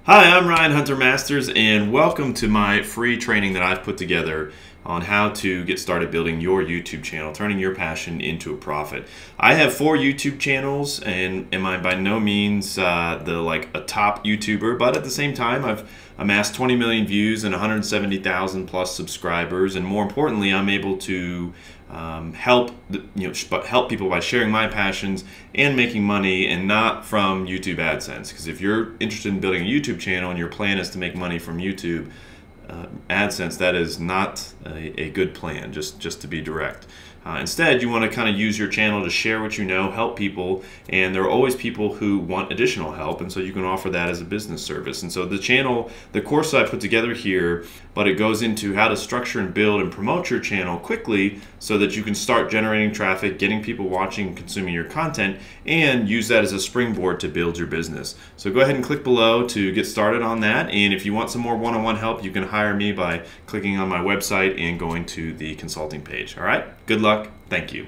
Hi, I'm Ryan Hunter Masters, and welcome to my free training that I've put together on how to get started building your YouTube channel, turning your passion into a profit. I have 4 YouTube channels, and am I by no means a top YouTuber, but at the same time, I've amassed 20 million views and 170,000 plus subscribers, and more importantly, I'm able to help people by sharing my passions and making money, and not from YouTube Adsense. Because if you're interested in building a YouTube channel and your plan is to make money from YouTube AdSense, that is not a good plan, just to be direct. Instead, you want to kind of use your channel to share what you know, help people, and there are always people who want additional help, and so you can offer that as a business service. And so the course I put together here, but it goes into how to structure and build and promote your channel quickly so that you can start generating traffic, getting people watching and consuming your content, and use that as a springboard to build your business. So go ahead and click below to get started on that, and if you want some more one-on-one help, you can hire me by clicking on my website and going to the consulting page. All right? Good luck. Thank you.